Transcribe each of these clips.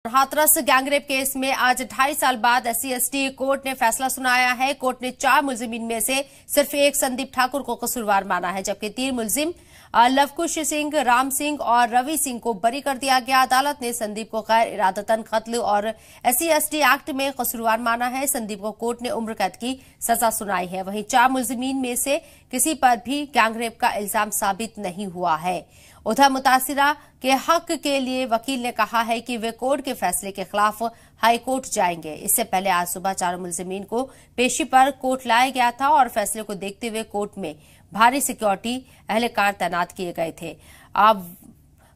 Hathras gangrape case में आज 2.5 साल बाद SC/ST कोर्ट ने फैसला सुनाया है। कोर्ट ने 4 मुलजिमीन में से सिर्फ एक संदीप ठाकुर को कसूरवार माना है, जबकि 3 मुलजिम लवकुश सिंह, राम सिंह और रवि सिंह को बरी कर दिया गया। अदालत ने संदीप को गैर इरादतन कत्ल और SC/ST एक्ट में कसूरवार माना है। संदीप को कोर्ट ने उम्र कैद की सजा सुनाई है। वहीं 4 मुलजिमीन में से किसी पर भी गैंगरेप का इल्जाम साबित नहीं हुआ है। उधर मुतासिरा के हक के लिए वकील ने कहा है कि वे कोर्ट के फैसले के खिलाफ हाईकोर्ट जाएंगे। इससे पहले आज सुबह 4 मुलजिमीन को पेशी पर कोर्ट लाया गया था और फैसले को देखते हुए कोर्ट में भारी सिक्योरिटी एहलकार तैनात किए गए थे। अब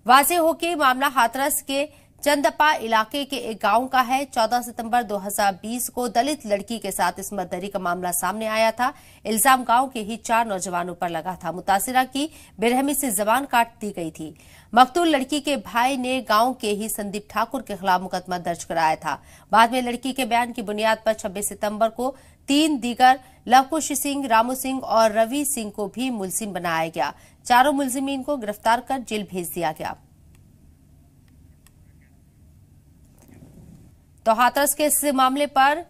वाज़ेह हो कि मामला हाथरस के चंदपा इलाके के एक गांव का है। 14 सितंबर 2020 को दलित लड़की के साथ इस्मतदरी का मामला सामने आया था। इल्जाम गांव के ही 4 नौजवानों पर लगा था। मुतासिरा की बेरहमी से जबान काट दी गई थी। मकतूल लड़की के भाई ने गांव के ही संदीप ठाकुर के खिलाफ मुकदमा दर्ज कराया था। बाद में लड़की के बयान की बुनियाद पर 26 सितंबर को 3 दीगर लवकुश सिंह, रामू सिंह और रवि सिंह को भी मुलजिम बनाया गया। चारों मुलजिमीन को गिरफ्तार कर जेल भेज दिया गया। तो हाथरस के इस मामले पर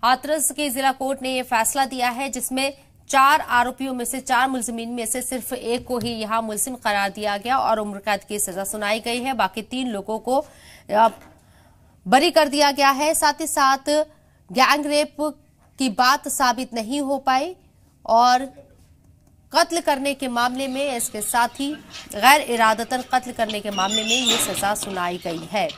हाथरस की जिला कोर्ट ने यह फैसला दिया है, जिसमें 4 आरोपियों में से 4 मुलजिमीन में से सिर्फ एक को ही यहां मुलजिम करार दिया गया और उम्र कैद की सजा सुनाई गई है। बाकी 3 लोगों को बरी कर दिया गया है। साथ ही साथ गैंगरेप की बात साबित नहीं हो पाई और कत्ल करने के मामले में, इसके साथ ही गैर इरादतन कत्ल करने के मामले में ये सजा सुनाई गई है।